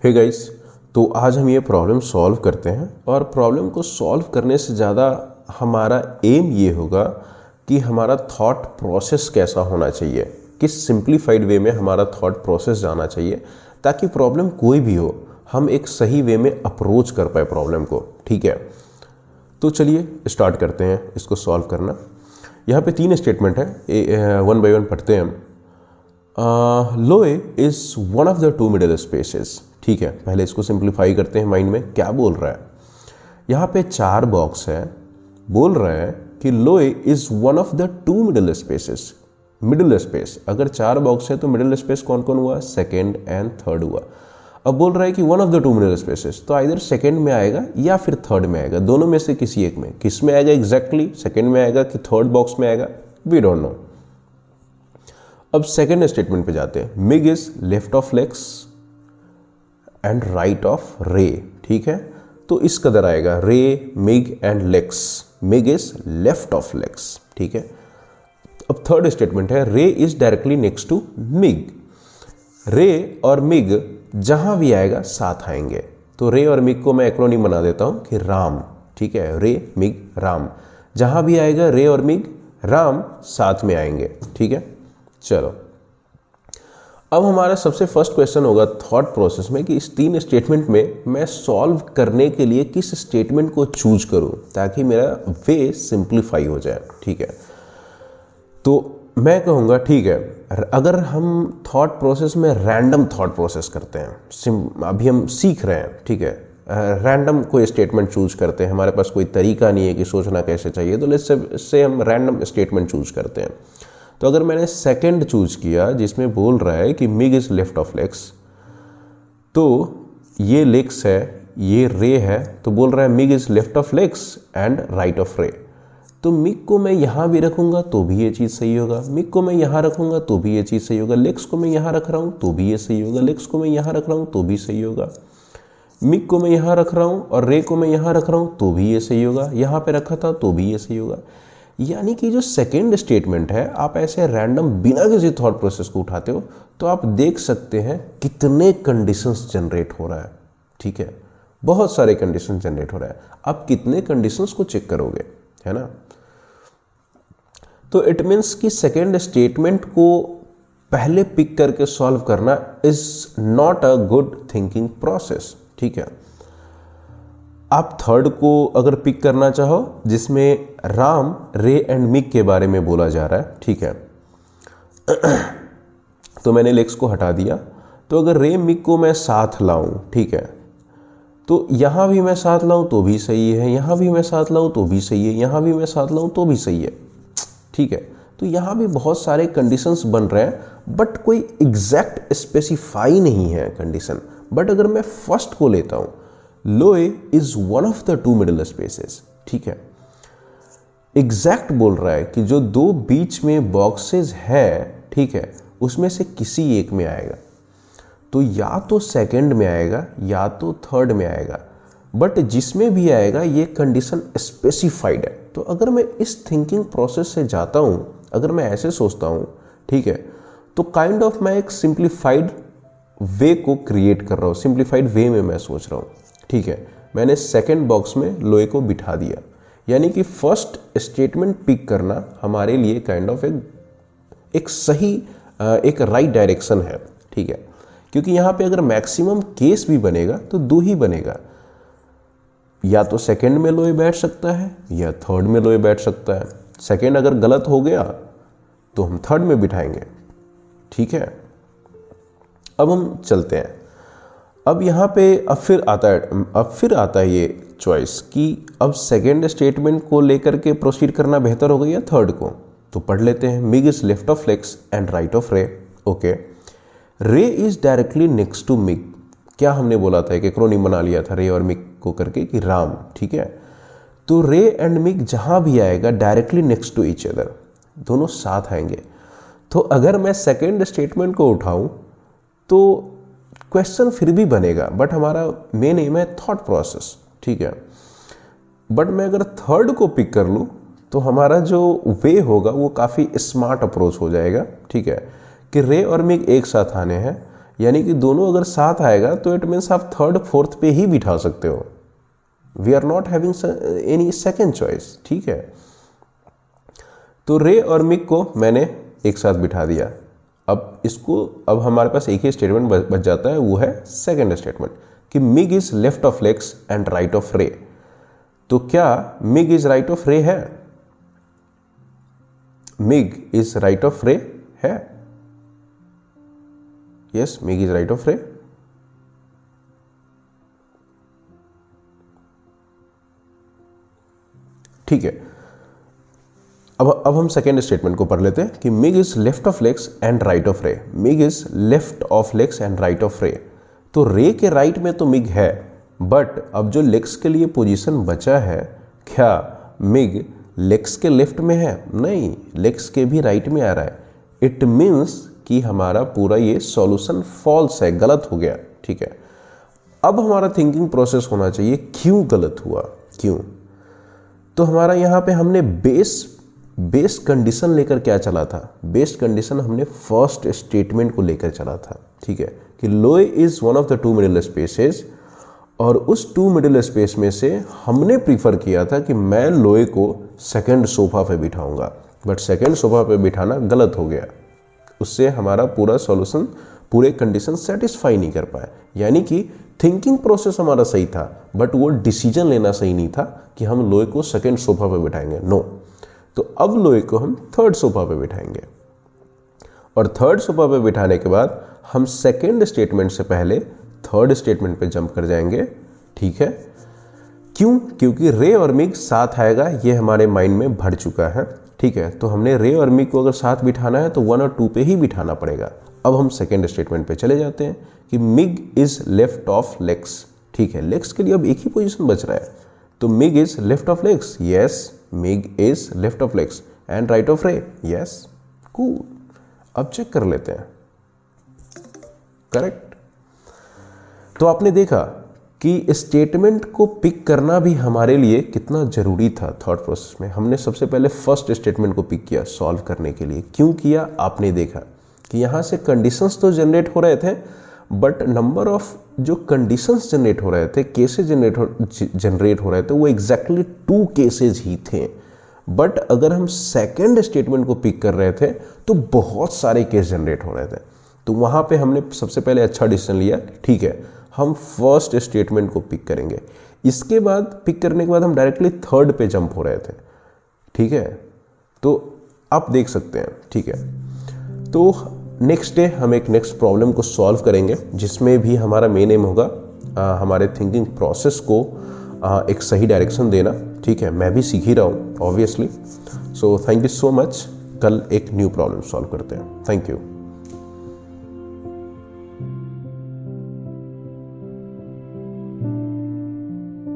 Hey guys, तो आज हम ये प्रॉब्लम सॉल्व करते हैं और प्रॉब्लम को सॉल्व करने से ज़्यादा हमारा एम ये होगा कि हमारा थॉट प्रोसेस कैसा होना चाहिए, किस सिंप्लीफाइड वे में हमारा थॉट प्रोसेस जाना चाहिए ताकि प्रॉब्लम कोई भी हो हम एक सही वे में अप्रोच कर पाए प्रॉब्लम को। ठीक है, तो चलिए स्टार्ट करते हैं इसको सॉल्व करना। यहाँ पे 3 स्टेटमेंट है, वन बाय वन पढ़ते हैं हम। लोए is one of the 2 middle spaces. ठीक है, पहले इसको सिंप्लीफाई करते हैं माइंड में। क्या बोल रहा है, यहाँ पे 4 बॉक्स है, बोल रहा है कि लोए is one of the 2 middle spaces. Middle space, अगर 4 बॉक्स है तो मिडल स्पेस कौन कौन हुआ, सेकेंड एंड थर्ड हुआ। अब बोल रहा है कि one of the 2 middle spaces, तो आइदर सेकेंड में आएगा या फिर थर्ड में आएगा, दोनों में से किसी एक में। किस में आएगा एग्जैक्टली, सेकेंड में आएगा कि थर्ड बॉक्स में आएगा, वी डोंट नो। अब सेकेंड स्टेटमेंट पे जाते हैं। Mig is left of legs and right of Ray. ठीक है, तो इस कदर आएगा Ray, Mig and Legs. Mig is left of Legs. ठीक है, अब थर्ड स्टेटमेंट है Ray is directly next to Mig. Ray और मिग जहां भी आएगा साथ आएंगे, तो रे और मिग को मैं एक्रोनिम बना देता हूं कि राम। ठीक है, रे मिग राम, जहां भी आएगा रे और मिग राम साथ में आएंगे। ठीक है, चलो अब हमारा सबसे फर्स्ट क्वेश्चन होगा थॉट प्रोसेस में कि इस 3 स्टेटमेंट में मैं सॉल्व करने के लिए किस स्टेटमेंट को चूज करूं ताकि मेरा वे सिंप्लीफाई हो जाए। ठीक है, तो मैं कहूँगा ठीक है, अगर हम थॉट प्रोसेस में रैंडम थॉट प्रोसेस करते हैं, अभी हम सीख रहे हैं, ठीक है, रैंडम कोई स्टेटमेंट चूज करते हैं, हमारे पास कोई तरीका नहीं है कि सोचना कैसे चाहिए, तो लेट्स से हम रैंडम स्टेटमेंट चूज करते हैं। तो अगर मैंने सेकंड चूज किया जिसमें बोल रहा है कि Mig is left of legs, तो ये लेग्स है, ये रे है, तो बोल रहा है MiG is left of legs and right of Ray. तो मिग को मैं यहाँ भी रखूँगा तो भी ये चीज़ सही होगा, मिग को मैं यहाँ रखूँगा तो भी ये चीज़ सही होगा, लेग्स को मैं यहाँ रख रहा हूँ तो भी ये सही होगा, लेग्स को मैं यहाँ रख रहा हूँ तो भी सही होगा, मिग को मैं यहाँ रख रहा हूँ और रे को मैं यहाँ रख रहा हूँ तो भी ये सही होगा, यहाँ पे रखा था तो भी ये सही होगा। यानी कि जो सेकेंड स्टेटमेंट है, आप ऐसे रैंडम बिना किसी थॉट प्रोसेस को उठाते हो तो आप देख सकते हैं कितने कंडीशंस जनरेट हो रहा है। ठीक है, बहुत सारे कंडीशन जनरेट हो रहा है। आप कितने कंडीशंस को चेक करोगे, है ना। तो इट मीन्स कि सेकेंड स्टेटमेंट को पहले पिक करके सॉल्व करना is not a good thinking process. ठीक है, आप थर्ड को अगर पिक करना चाहो जिसमें राम, रे एंड मिग के बारे में बोला जा रहा है, ठीक है, तो मैंने लेग्स को हटा दिया। तो अगर रे मिग को मैं साथ लाऊं, ठीक है, तो यहां भी मैं साथ लाऊं तो भी सही है, यहां भी मैं साथ लाऊं तो भी सही है, यहां भी मैं साथ लाऊं तो भी सही है। ठीक है, तो यहां भी बहुत सारे कंडीशंस बन रहे हैं बट कोई एग्जैक्ट स्पेसिफाई नहीं है कंडीशन। बट अगर मैं फर्स्ट को लेता हूं, लोए is one of the 2 middle spaces, ठीक है, एग्जैक्ट बोल रहा है कि जो 2 बीच में बॉक्सेस है, ठीक है, उसमें से किसी एक में आएगा, तो या तो सेकंड में आएगा या तो थर्ड में आएगा, बट जिसमें भी आएगा ये कंडीशन स्पेसिफाइड है। तो अगर मैं इस थिंकिंग प्रोसेस से जाता हूं, अगर मैं ऐसे सोचता हूं, ठीक है, तो काइंड ऑफ मैं एक सिंप्लीफाइड वे को क्रिएट कर रहा हूं, सिंप्लीफाइड वे में मैं सोच रहा हूं। ठीक है, मैंने सेकंड बॉक्स में लोए को बिठा दिया, यानी कि फर्स्ट स्टेटमेंट पिक करना हमारे लिए काइंड ऑफ एक सही, एक राइट डायरेक्शन है। ठीक है, क्योंकि यहां पे अगर मैक्सिमम केस भी बनेगा तो 2 ही बनेगा, या तो सेकंड में लोए बैठ सकता है या थर्ड में लोए बैठ सकता है। सेकंड अगर गलत हो गया तो हम थर्ड में बिठाएंगे। ठीक है, अब हम चलते हैं। अब यहाँ पे अब फिर आता है ये चॉइस कि अब सेकेंड स्टेटमेंट को लेकर के प्रोसीड करना बेहतर होगा या थर्ड को। तो पढ़ लेते हैं। Mig is left of legs and right of Ray. Okay, Ray is directly next to Mig. क्या हमने बोला था, एक एक्रोनिम बना लिया था रे और मिग को करके कि राम। ठीक है, तो रे एंड मिग जहां भी आएगा directly next to each other, दोनों साथ आएंगे। तो अगर मैं सेकेंड स्टेटमेंट को उठाऊं तो क्वेश्चन फिर भी बनेगा, बट हमारा मेन एम है थॉट प्रोसेस। ठीक है, बट मैं अगर थर्ड को पिक कर लूं तो हमारा जो वे होगा वो काफ़ी स्मार्ट अप्रोच हो जाएगा। ठीक है, कि रे और मिग एक साथ आने हैं, यानी कि दोनों अगर साथ आएगा तो इट मीन्स आप थर्ड फोर्थ पे ही बिठा सकते हो। We are not having any second choice, ठीक है। तो रे और मिग को मैंने एक साथ बिठा दिया। अब हमारे पास एक ही स्टेटमेंट बच जाता है, वो है सेकेंड स्टेटमेंट कि Mig is left of Legs and right of Ray. तो क्या मिग इज राइट ऑफ रे है? मिग इज राइट ऑफ रे है? Yes, MiG is right of Ray. ठीक है, अब हम सेकेंड स्टेटमेंट को पढ़ लेते हैं कि Mig is left of legs and right of रे। MiG is left of legs and right of Ray. तो रे के राइट में तो मिग है, बट अब जो लेग्स के लिए पोजीशन बचा है, क्या मिग लेग्स के लेफ्ट में है? नहीं, लेग्स के भी राइट में आ रहा है। इट मीन्स कि हमारा पूरा ये सॉल्यूशन फॉल्स है, गलत हो गया, ठीक है। अब हमारा थिंकिंग प्रोसेस होना चाहिए क्यों गलत हुआ, क्यों। तो हमारा यहाँ पे हमने बेस कंडीशन लेकर क्या चला था? बेस कंडीशन हमने फर्स्ट स्टेटमेंट को लेकर चला था, ठीक है, कि लोए is one of the two middle spaces, और उस टू मिडिल स्पेस में से हमने प्रीफर किया था कि मैं लोए को सेकंड सोफा पे बिठाऊंगा, बट सेकंड सोफा पे बिठाना गलत हो गया। उससे हमारा पूरा सॉल्यूशन, पूरे कंडीशन सेटिस्फाई नहीं कर पाए। यानी कि थिंकिंग प्रोसेस हमारा सही था, बट वो डिसीजन लेना सही नहीं था कि हम लोए को सेकंड सोफा पे बिठाएंगे। नो, तो अब लोए को हम थर्ड सोफा पे बिठाएंगे, और थर्ड सोफा पे बिठाने के बाद हम सेकेंड स्टेटमेंट से पहले थर्ड स्टेटमेंट पे जंप कर जाएंगे, ठीक है। क्यों? क्योंकि रे और मिग साथ आएगा, ये हमारे माइंड में भर चुका है, ठीक है। तो हमने रे और मिग को अगर साथ बिठाना है तो 1 और 2 पे ही बिठाना पड़ेगा। अब हम सेकेंड स्टेटमेंट पे चले जाते हैं कि Mig is left of Legs, ठीक है। लेग्स के लिए अब एक ही पोजीशन बच रहा है, तो MiG is left of legs, yes, MiG is left of legs and right of रे, यस, कूल। अब चेक कर लेते हैं, करेक्ट। तो आपने देखा कि स्टेटमेंट को पिक करना भी हमारे लिए कितना जरूरी था थॉट प्रोसेस में। हमने सबसे पहले फर्स्ट स्टेटमेंट को पिक किया सॉल्व करने के लिए। क्यों किया? आपने देखा कि यहाँ से कंडीशंस तो जनरेट हो रहे थे, बट नंबर ऑफ जो कंडीशंस जनरेट हो रहे थे, केसेस जनरेट हो रहे थे, वो एग्जैक्टली 2 केसेस ही थे। बट अगर हम सेकेंड स्टेटमेंट को पिक कर रहे थे तो बहुत सारे केस जनरेट हो रहे थे। तो वहाँ पे हमने सबसे पहले अच्छा डिसीजन लिया, ठीक है, हम फर्स्ट स्टेटमेंट को पिक करेंगे। इसके बाद पिक करने के बाद हम डायरेक्टली थर्ड पे जंप हो रहे थे, ठीक है। तो आप देख सकते हैं, ठीक है। तो नेक्स्ट डे हम एक नेक्स्ट प्रॉब्लम को सॉल्व करेंगे, जिसमें भी हमारा मेन एम होगा हमारे थिंकिंग प्रोसेस को एक सही डायरेक्शन देना, ठीक है। मैं भी सीख ही रहा हूँ obviously. So thank you so much. कल एक न्यू प्रॉब्लम सॉल्व करते हैं। Thank you.